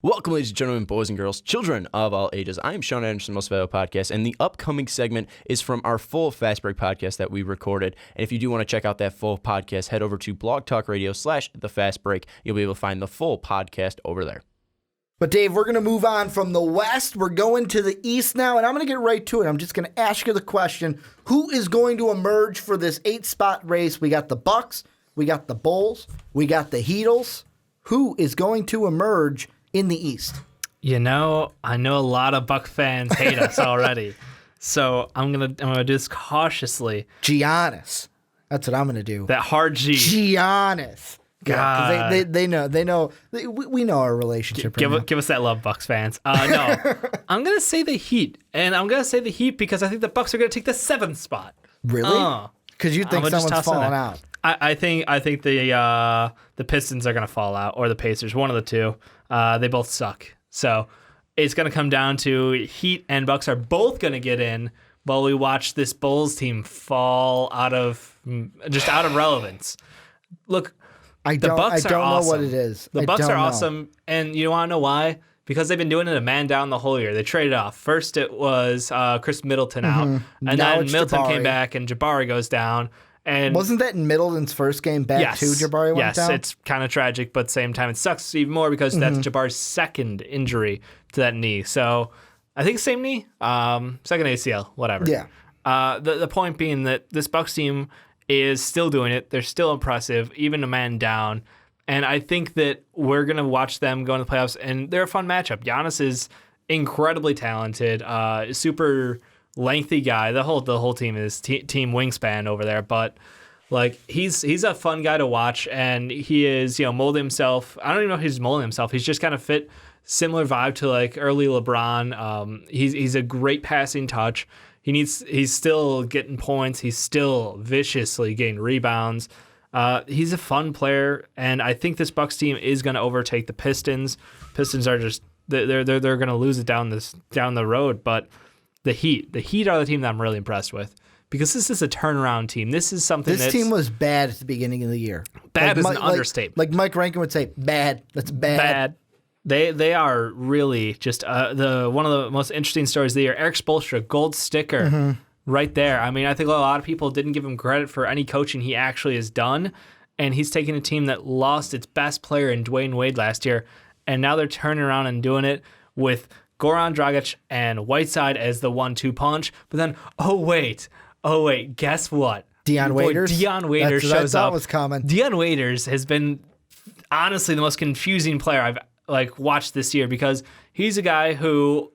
Welcome, ladies and gentlemen, boys and girls, children of all ages. I am Sean Anderson, Most Valuable Podcast, and the upcoming segment is from our full Fast Break podcast that we recorded. And if you do want to check out that full podcast, head over to Blog Talk Radio/The Fast Break. You'll be able to find the full podcast over there. But Dave, we're going to move on from the West. We're going to the East now, and I'm going to get right to it. I'm just going to ask you the question, who is going to emerge for this 8-spot race? We got the Bucks, we got the Bulls, we got the Heatles. Who is going to emerge in the East? You know, I know a lot of Buck fans hate us already. So I'm gonna do this cautiously. Giannis. That's what I'm gonna do. That hard G. Giannis. God. Yeah, they know. We know our relationship. Give us that love, Bucks fans. No, I'm gonna say the Heat, and I'm gonna say the Heat because I think the Bucks are gonna take the 7th spot. Really? Because you think someone's falling out. I think the Pistons are gonna fall out, or the Pacers, one of the two. They both suck. So it's going to come down to Heat and Bucks are both going to get in while we watch this Bulls team fall out of relevance. Look, I don't know what it is. The Bucks are awesome, and you want to know why? Because they've been doing it a man down the whole year. They traded off. First it was Chris Middleton out, and now then Middleton came back, and Jabari goes down. And wasn't that in Middleton's first game back too? Jabari went down? Yes, it's kind of tragic, but at the same time, it sucks even more because that's Jabari's second injury to that knee. So I think same knee, second ACL, whatever. Yeah. The point being that this Bucks team is still doing it. They're still impressive, even a man down. And I think that we're going to watch them go into the playoffs, and they're a fun matchup. Giannis is incredibly talented, super lengthy guy. The whole team is team wingspan over there, but like he's a fun guy to watch, and he is molding himself. I don't even know if he's molding himself. He's just kind of fit similar vibe to like early LeBron. He's a great passing touch. He's still getting points. He's still viciously getting rebounds. He's a fun player, and I think this Bucks team is going to overtake the Pistons. Pistons are just they're going to lose it down the road, but The Heat are the team that I'm really impressed with because this is a turnaround team. This is something this team was bad at the beginning of the year. Bad is an understatement. Like Mike Rankin would say, bad. That's bad. They are really just one of the most interesting stories of the year. Eric Spoelstra, gold sticker right there. I mean, I think a lot of people didn't give him credit for any coaching he actually has done, and he's taking a team that lost its best player in Dwayne Wade last year, and now they're turning around and doing it with Goran Dragic and Whiteside as the 1-2 punch. But then, oh wait, guess what? Dion Waiters shows up. Was coming. Dion Waiters has been honestly the most confusing player I've watched this year because he's a guy who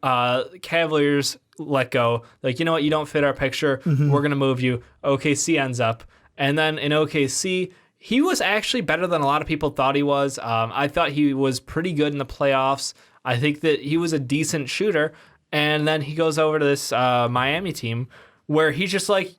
Cavaliers let go. Like, you know what? You don't fit our picture. We're gonna move you. OKC ends up, and then in OKC, he was actually better than a lot of people thought he was. I thought he was pretty good in the playoffs. I think that he was a decent shooter, and then he goes over to this Miami team where he's just like,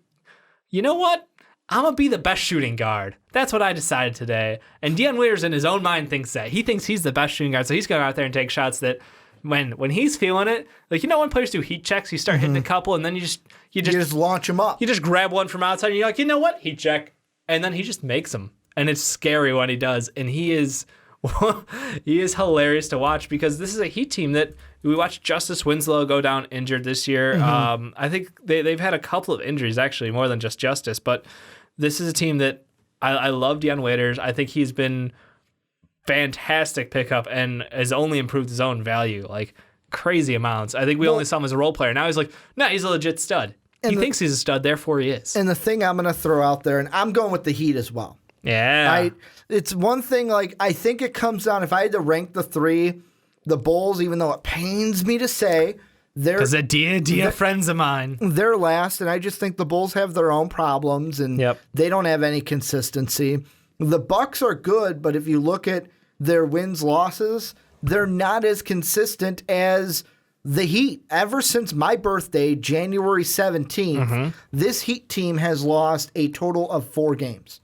you know what? I'm going to be the best shooting guard. That's what I decided today. And Dion Waiters in his own mind thinks that. He thinks he's the best shooting guard, so he's going out there and take shots that when he's feeling it, like, when players do heat checks, you start hitting a couple, and then you just launch them up. You just grab one from outside, and you're like, you know what? Heat check. And then he just makes them. And it's scary when he does. And he is hilarious to watch because this is a Heat team that we watched Justice Winslow go down injured this year. I think they've had a couple of injuries, actually, more than just Justice. But this is a team that I love Dion Waiters. I think he's been fantastic pickup and has only improved his own value, like crazy amounts. I think we only saw him as a role player. Now he's like, no, he's a legit stud. He thinks he's a stud, therefore he is. And the thing I'm going to throw out there, and I'm going with the Heat as well. Yeah. It's one thing, like, I think it comes down, if I had to rank the three, the Bulls, even though it pains me to say, because they're dear friends of mine. They're last, and I just think the Bulls have their own problems, and they don't have any consistency. The Bucks are good, but if you look at their wins-losses, they're not as consistent as the Heat. Ever since my birthday, January 17th, this Heat team has lost a total of 4 games.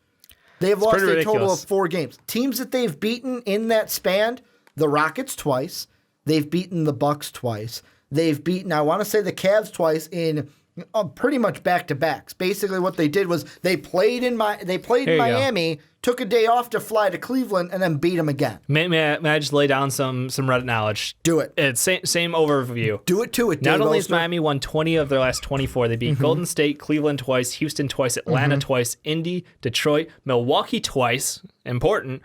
They have lost a total of 4 games. Teams that they've beaten in that span, the Rockets twice. They've beaten the Bucks twice. They've beaten, I want to say, the Cavs twice in pretty much back-to-backs. Basically what they did was they played in Miami, took a day off to fly to Cleveland and then beat them again. May I just lay down some Reddit knowledge? Do it. It's same overview. Do it to it, Dave Not only Oster. has Miami won 20 of their last 24, they beat Golden State, Cleveland twice, Houston twice, Atlanta twice, Indy, Detroit, Milwaukee twice, important,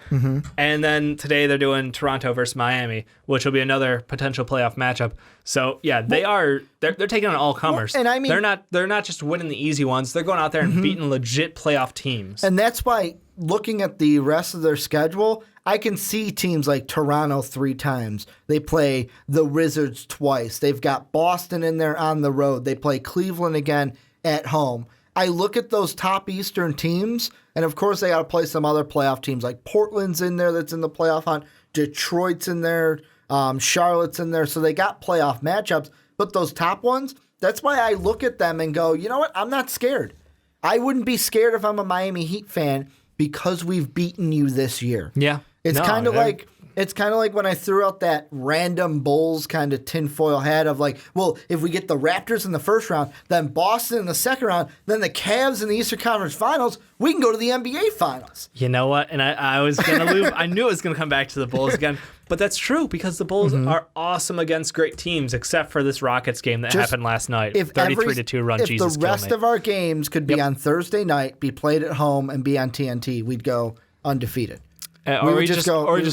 and then today they're doing Toronto versus Miami, which will be another potential playoff matchup. So yeah, they're taking on all comers, and I mean, they're not just winning the easy ones. They're going out there and beating legit playoff teams. And that's why, looking at the rest of their schedule, I can see teams like Toronto 3 times. They play the Wizards twice. They've got Boston in there on the road. They play Cleveland again at home. I look at those top Eastern teams, and of course they got to play some other playoff teams. Like Portland's in there that's in the playoff hunt. Detroit's in there. Charlotte's in there. So they got playoff matchups. But those top ones, that's why I look at them and go, you know what? I'm not scared. I wouldn't be scared if I'm a Miami Heat fan because we've beaten you this year. Yeah. It's kind of like when I threw out that random Bulls kind of tinfoil hat of like, well, if we get the Raptors in the first round, then Boston in the second round, then the Cavs in the Eastern Conference Finals, we can go to the NBA Finals. You know what? And I was going to lose. I knew it was going to come back to the Bulls again. But that's true because the Bulls are awesome against great teams, except for this Rockets game that happened last night. 33-2 run. If Jesus, the rest of our games could be on Thursday night, be played at home, and be on TNT, we'd go undefeated. Or we just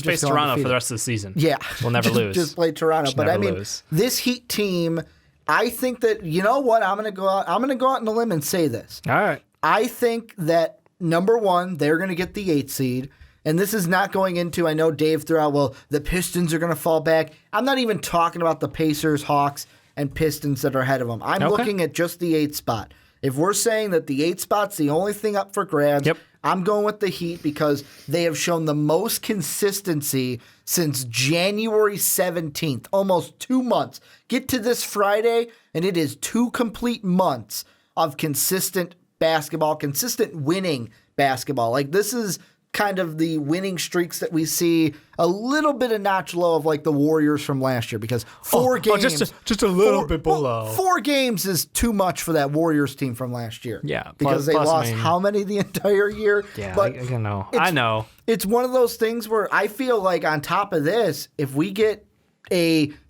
face Toronto undefeated for the rest of the season. Yeah. We'll never lose. Just play Toronto. But I mean, this Heat team, I think that, you know what? I'm going to go out on a limb and say this. All right. I think that, number one, they're going to get the 8th seed. And this is not going into, I know Dave threw out, well, the Pistons are going to fall back. I'm not even talking about the Pacers, Hawks, and Pistons that are ahead of them. I'm looking at just the 8th spot. If we're saying that the 8th spot's the only thing up for grabs, I'm going with the Heat because they have shown the most consistency since January 17th, almost 2 months. Get to this Friday, and it is 2 complete months of consistent basketball, consistent winning basketball. Like, this is kind of the winning streaks that we see a little bit a notch low of like the Warriors from last year because 4 games. Just a little bit below. 4 games is too much for that Warriors team from last year. Yeah. Because they lost how many the entire year? Yeah, but I know. It's one of those things where I feel like on top of this, if we get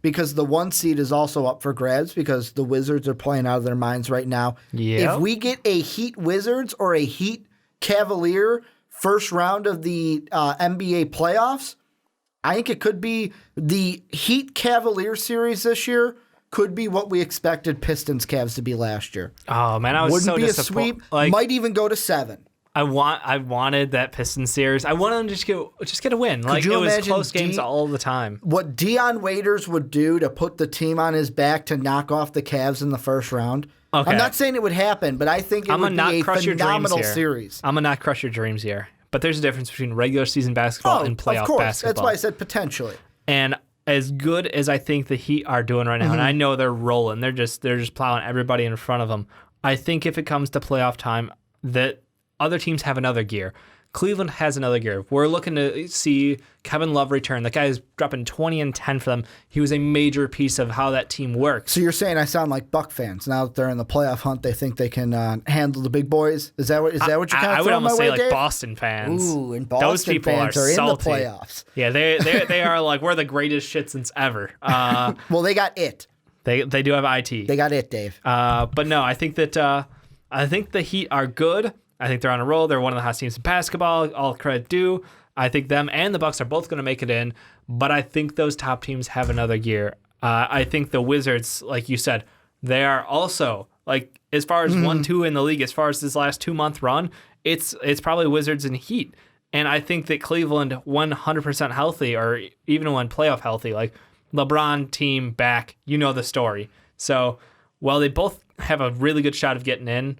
because the 1 seed is also up for grabs because the Wizards are playing out of their minds right now. Yeah. If we get a Heat Wizards or a Heat Cavalier first round of the NBA playoffs, I think it could be the Heat Cavalier series this year could be what we expected Pistons Cavs to be last year. Oh man, I was Wouldn't so be disappointed. a sweep. Might even go to 7. I wanted that Pistons series. I wanted them to just get a win. Like, it was close games all the time. What Dion Waiters would do to put the team on his back to knock off the Cavs in the first round. Okay. I'm not saying it would happen, but I think it would be a phenomenal series. I'm going to not crush your dreams here. But there's a difference between regular season basketball and playoff of course. basketball. That's why I said potentially. And as good as I think the Heat are doing right now, and I know they're rolling, they're just plowing everybody in front of them. I think if it comes to playoff time, that other teams have another gear. Cleveland has another gear. We're looking to see Kevin Love return. That guy is dropping 20 and 10 for them. He was a major piece of how that team works. So you're saying I sound like Buck fans. Now that they're in the playoff hunt, they think they can handle the big boys? Is that what you're kind of throwing my way, I would almost say Dave? like Boston fans. Ooh, and Boston Those people fans are salty. in the playoffs. Yeah, they are like, we're the greatest shit since ever. Well, they got it. They do have IT. They got it, Dave. But no, I think the Heat are good. I think they're on a roll. They're one of the hottest teams in basketball. All credit due. I think them and the Bucks are both going to make it in, but I think those top teams have another gear. I think the Wizards, like you said, they are also, like, as far as 1-2 in the league, as far as this last 2-month run, it's probably Wizards and Heat. And I think that Cleveland, 100% healthy, or even when playoff healthy, like LeBron team back, you know the story. So while they both have a really good shot of getting in,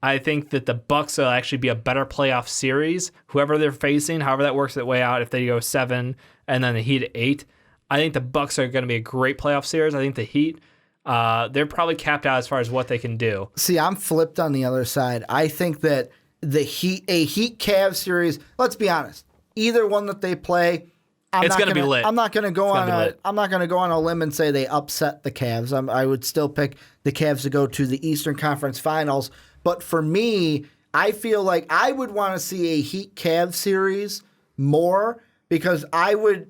I think that the Bucks will actually be a better playoff series. Whoever they're facing, however that works their way out, if they go 7 and then the Heat at 8, I think the Bucks are going to be a great playoff series. I think the Heat, they're probably capped out as far as what they can do. See, I'm flipped on the other side. I think that a Heat Cavs series, let's be honest, either one that they play, it's going to be lit. I'm not going to go on a limb and say they upset the Cavs. I would still pick the Cavs to go to the Eastern Conference Finals. But for me, I feel like I would want to see a Heat-Cavs series more because I'm going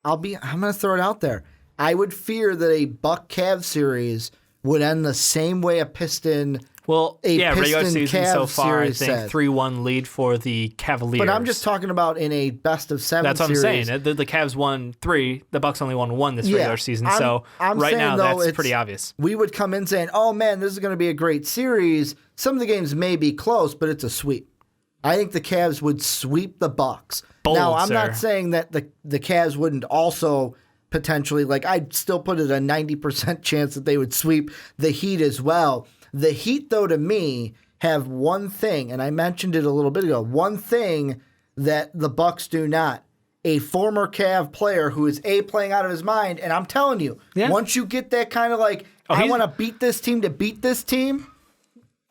to throw it out there. I would fear that a Buck-Cavs series would end the same way a Piston regular season so far, I think said. 3-1 lead for the Cavaliers. But I'm just talking about in a best-of-7 That's what series. I'm saying. The Cavs won 3. The Bucks only won 1 this regular season. I'm right saying, now, though, that's pretty obvious. We would come in saying, oh, man, this is going to be a great series. Some of the games may be close, but it's a sweep. I think the Cavs would sweep the Bucks. Bold, now, I'm sir. not saying that the Cavs wouldn't also potentially, like, I'd still put it a 90% chance that they would sweep the Heat as well. The Heat, though, to me, have one thing, and I mentioned it a little bit ago, one thing that the Bucks do not. A former Cav player who is playing out of his mind, and I'm telling you, once you get that kind of like, I want to beat this team to beat this team,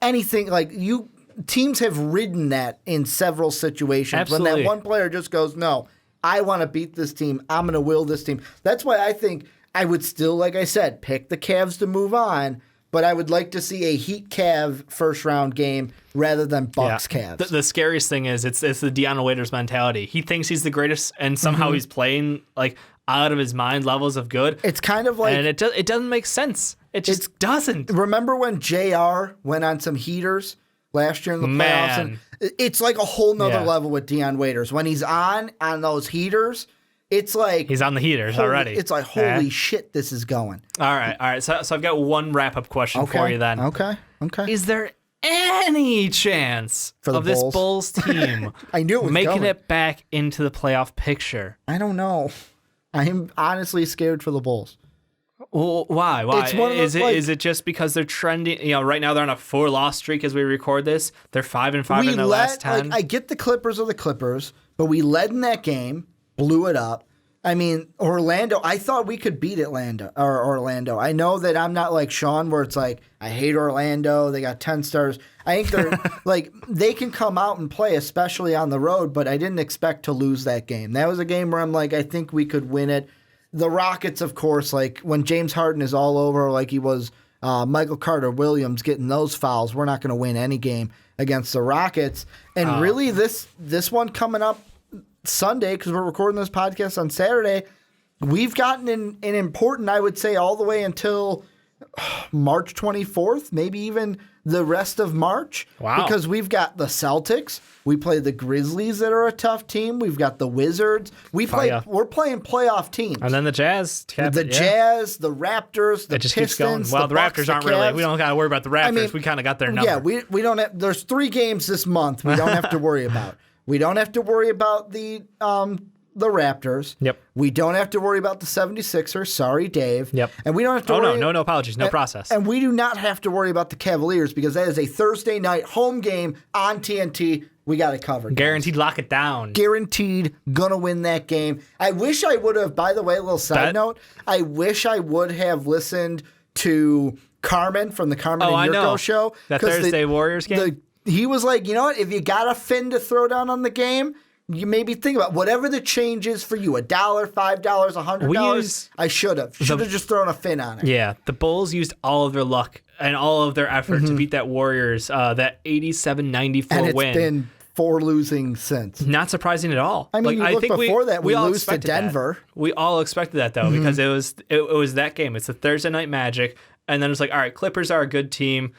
anything, like teams have ridden that in several situations. Absolutely. When that one player just goes, no, I want to beat this team. I'm going to will this team. That's why I think I would still, like I said, pick the Cavs to move on, but I would like to see a Heat-Cav first-round game rather than Bucks-Cavs. The scariest thing is it's the Deion Waiters mentality. He thinks he's the greatest, and somehow he's playing like out of his mind levels of good. It's kind of like... And it doesn't make sense. It just doesn't. Remember when JR went on some heaters last year in the playoffs? And it's like a whole nother level with Deion Waiters. When he's on those heaters, it's like... He's on the heaters already. It's like, holy shit, this is going. All right. So I've got one wrap-up question for you then. Okay. Is there any chance of this Bulls team I knew it was making going. it back into the playoff picture? I don't know. I am honestly scared for the Bulls. Well, why? It's one of those, Is it just because they're trending? You know, right now they're on a 4-loss streak as we record this. They're 5-5 in their last 10. I get the Clippers are the Clippers, but we led in that game, blew it up. I mean, Orlando, I thought we could beat Orlando. I know that I'm not like Sean where it's like, I hate Orlando. They got 10 stars. I think they're like, they can come out and play, especially on the road, but I didn't expect to lose that game. That was a game where I'm like, I think we could win it. The Rockets, of course, like when James Harden is all over like he was Michael Carter-Williams getting those fouls, we're not going to win any game against the Rockets. And really this one coming up Sunday, because we're recording this podcast on Saturday, we've gotten an important, I would say, all the way until March 24th, maybe even the rest of March. Wow. Because we've got the Celtics. We play the Grizzlies that are a tough team. We've got the Wizards. We're playing playoff teams. And then the Jazz. Jazz, the Raptors, the just Pistons. Keeps going. Well, the Bucks, Raptors aren't the really. Cavs. We don't got to worry about the Raptors. I mean, we kind of got their number. Yeah, we don't have. There's 3 games this month we don't have to worry about. We don't have to worry about the Raptors. Yep. We don't have to worry about the 76ers. Sorry, Dave. Yep. And we don't have to worry. No apologies. No process. And we do not have to worry about the Cavaliers because that is a Thursday night home game on TNT. We got it covered. Guaranteed lock it down. Guaranteed gonna win that game. I wish I would have, by the way, a little side note, I wish I would have listened to Carmen from the Carmen and Yurko show. That Thursday Warriors game? He was like, you know what? If you got a fin to throw down on the game, you maybe think about whatever the change is for you, $1, $5, $100. I should have just thrown a fin on it. Yeah, the Bulls used all of their luck and all of their effort to beat that Warriors, that 87-94 and it's win. Been 4 losing since. Not surprising at all. I mean, I think before that we lose to Denver. We all expected that though because it was that game. It's a Thursday night Magic, and then it's like, all right, Clippers are a good team.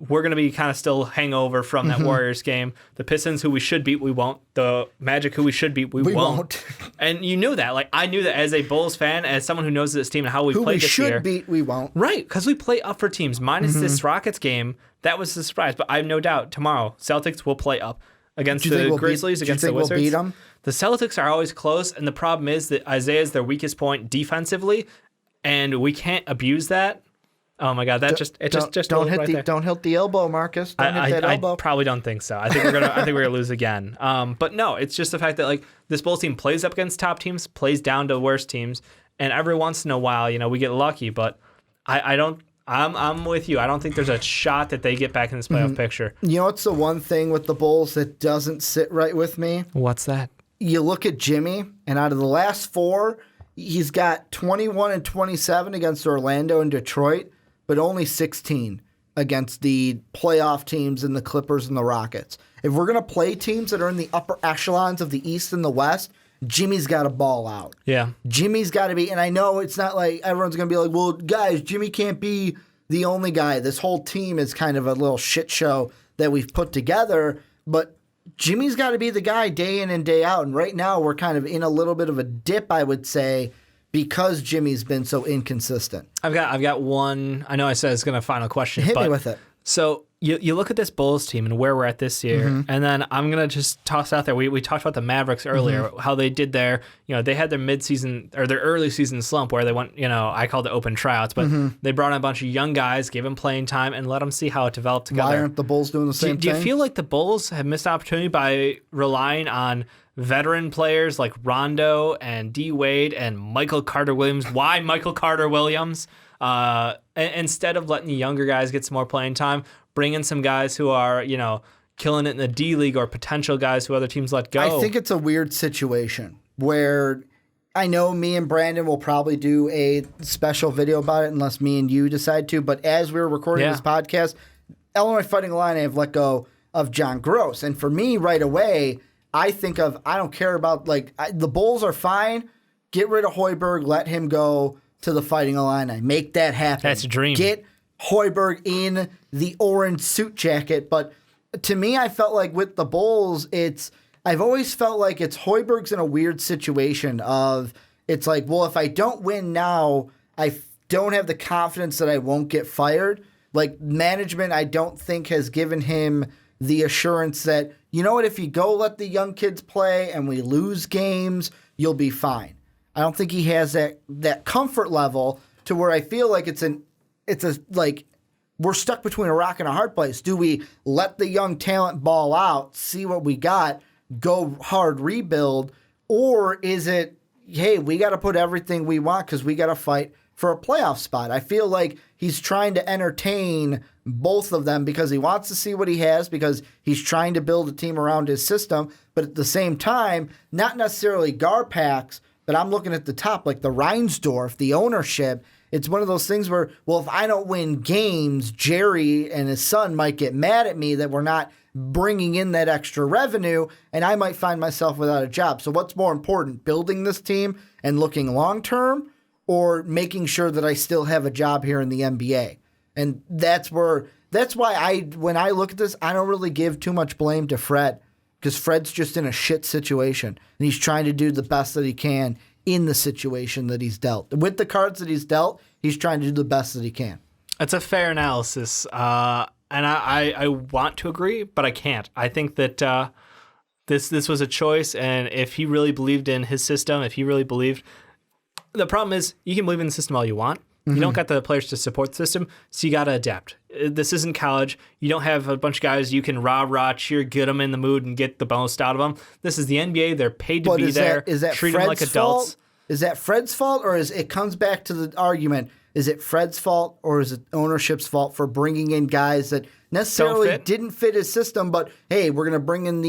We're going to be kind of still hangover from that Warriors game. The Pistons, who we should beat, we won't. The Magic, who we should beat, we won't. And you knew that. Like, I knew that as a Bulls fan, as someone who knows this team and how we played this year. Who we should beat, we won't. Right, because we play up for teams. Minus this Rockets game, that was a surprise. But I have no doubt tomorrow, Celtics will play up against the Grizzlies, against the Wizards. We'll beat them? The Celtics are always close, and the problem is that Isaiah's their weakest point defensively, and we can't abuse that. Oh my God! Don't hit the elbow, Marcus. Don't hit that elbow. I probably don't think so. I think we're gonna lose again. But no, it's just the fact that like this Bulls team plays up against top teams, plays down to worst teams, and every once in a while, we get lucky. But I don't. I'm with you. I don't think there's a shot that they get back in this playoff picture. You know what's the one thing with the Bulls that doesn't sit right with me? What's that? You look at Jimmy, and out of the last 4, he's got 21 and 27 against Orlando and Detroit, but only 16 against the playoff teams and the Clippers and the Rockets. If we're going to play teams that are in the upper echelons of the East and the West, Jimmy's got to ball out. Yeah. Jimmy's got to be, and I know it's not like everyone's going to be like, well, guys, Jimmy can't be the only guy. This whole team is kind of a little shit show that we've put together, but Jimmy's got to be the guy day in and day out. And right now we're kind of in a little bit of a dip, I would say, because Jimmy's been so inconsistent. I've got one. I know I said it's going to final question. Hit me with it. So you look at this Bulls team and where we're at this year, and then I'm going to just toss out there. We talked about the Mavericks earlier, how they did their, they had their midseason or their early season slump where they went, I called it open tryouts, but they brought in a bunch of young guys, gave them playing time, and let them see how it developed together. Why aren't the Bulls doing the same thing? Do you feel like the Bulls have missed opportunity by relying on veteran players like Rondo and D. Wade and Michael Carter Williams? Why Michael Carter Williams? Instead of letting the younger guys get some more playing time, bring in some guys who are, killing it in the D League or potential guys who other teams let go. I think it's a weird situation where I know me and Brandon will probably do a special video about it unless me and you decide to. But as we're recording this podcast, Illinois Fighting Illini have let go of John Gross. And for me right away, I think of, I don't care about, the Bulls are fine. Get rid of Hoiberg, let him go to the Fighting Illini. Make that happen. That's a dream. Get Hoiberg in the orange suit jacket. But to me, I felt like with the Bulls, I've always felt like it's Hoiberg's in a weird situation of, it's like, well, if I don't win now, I don't have the confidence that I won't get fired. Like, management, I don't think has given him the assurance that, you know what, if you go let the young kids play and we lose games, you'll be fine. I don't think he has that comfort level to where I feel like we're stuck between a rock and a hard place. Do we let the young talent ball out, see what we got, go hard rebuild, or is it, hey, we got to put everything we want because we got to fight for a playoff spot? I feel like he's trying to entertain both of them because he wants to see what he has, because he's trying to build a team around his system, but at the same time, not necessarily Garpax, but I'm looking at the top, like the Reinsdorf, the ownership. It's one of those things where, well, if I don't win games, Jerry and his son might get mad at me that we're not bringing in that extra revenue, and I might find myself without a job. So what's more important, building this team and looking long-term, or making sure that I still have a job here in the NBA? And that's why when I look at this, I don't really give too much blame to Fred, because Fred's just in a shit situation, and he's trying to do the best that he can in the situation that he's dealt. With the cards that he's dealt, he's trying to do the best that he can. It's a fair analysis, and I want to agree, but I can't. I think that this was a choice, and if he really believed in his system, if he really believed... The problem is, you can believe in the system all you want. You don't got the players to support the system, so you got to adapt. This isn't college. You don't have a bunch of guys you can rah-rah, cheer, get them in the mood, and get the most out of them. This is the NBA. They're paid to be there. Is that treat Fred's them like adults. Fault? Is that Fred's fault, or it comes back to the argument, is it Fred's fault or is it ownership's fault for bringing in guys that necessarily didn't fit his system, but hey, we're gonna bring in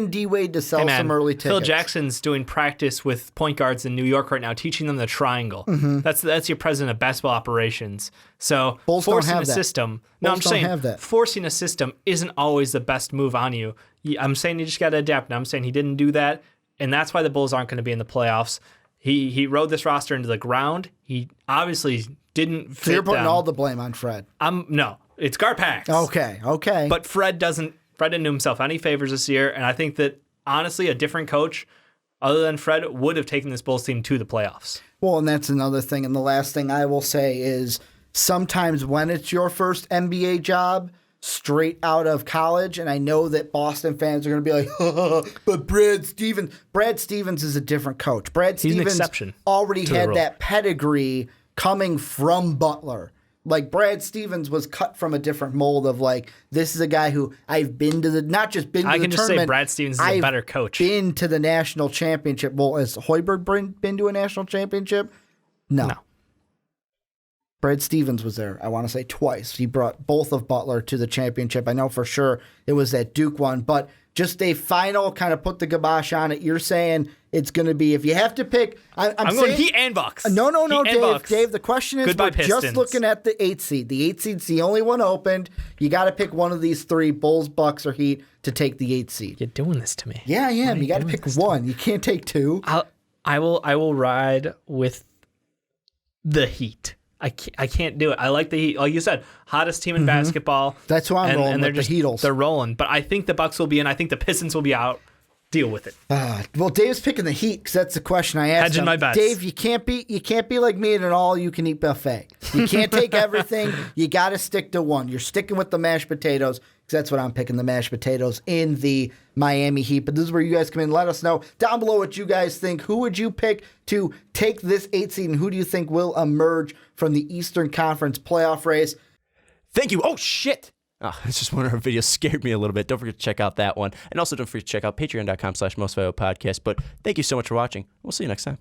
D Wade to sell some early tickets. Phil Jackson's doing practice with point guards in New York right now, teaching them the triangle. That's your president of basketball operations. So Bulls forcing don't have a that. system. Bulls I'm don't saying have that. Forcing a system isn't always the best move on you. I'm saying you just got to adapt. And I'm saying he didn't do that, and that's why the Bulls aren't going to be in the playoffs. He rode this roster into the ground. He obviously didn't fit. So you're putting them. all the blame on Fred. No, it's Garpax. Okay. But Fred didn't do himself any favors this year, and I think that honestly, a different coach other than Fred would have taken this Bulls team to the playoffs. Well, and that's another thing. And the last thing I will say is sometimes when it's your first NBA job straight out of college, and I know that Boston fans are going to be like, but Brad Stevens is a different coach. He's an exception already had that pedigree coming from Butler. Like, Brad Stevens was cut from a different mold of, like, this is a guy who I've been to the, not just been to the tournament. I can just say Brad Stevens is a better coach. Been to the national championship. Well, has Hoiberg been to a national championship? No. Brad Stevens was there, I want to say twice. He brought both of Butler to the championship. I know for sure it was that Duke one. But just a final kind of put the kibosh on it. You're saying it's going to be, if you have to pick, I'm going Heat and Bucks. No, Heat Dave. Dave, the question is, Goodbye, we're Pistons. just looking at the 8 seed. The 8 seed's the only one opened. You got to pick one of these three, Bulls, Bucks, or Heat, to take the 8 seed. You're doing this to me. Yeah, I am. You got to pick one. You can't take two. I will ride with the Heat. I can't do it. I like the Heat. Like you said, hottest team in basketball. That's who I'm rolling with, the Heatles. They're rolling. But I think the Bucks will be in. I think the Pistons will be out. Deal with it. Well, Dave's picking the Heat because that's the question I asked him. My bets. Dave, you can't be like me at an all-you-can-eat buffet. You can't take everything. You got to stick to one. You're sticking with the mashed potatoes because that's what I'm picking, the mashed potatoes in the Miami Heat. But this is where you guys come in. Let us know down below what you guys think. Who would you pick to take this 8 seed, and who do you think will emerge from the Eastern Conference playoff race? Thank you. Oh, shit. Oh, it's just one of our videos scared me a little bit. Don't forget to check out that one. And also don't forget to check out patreon.com/mostvaluablepodcast. But thank you so much for watching. We'll see you next time.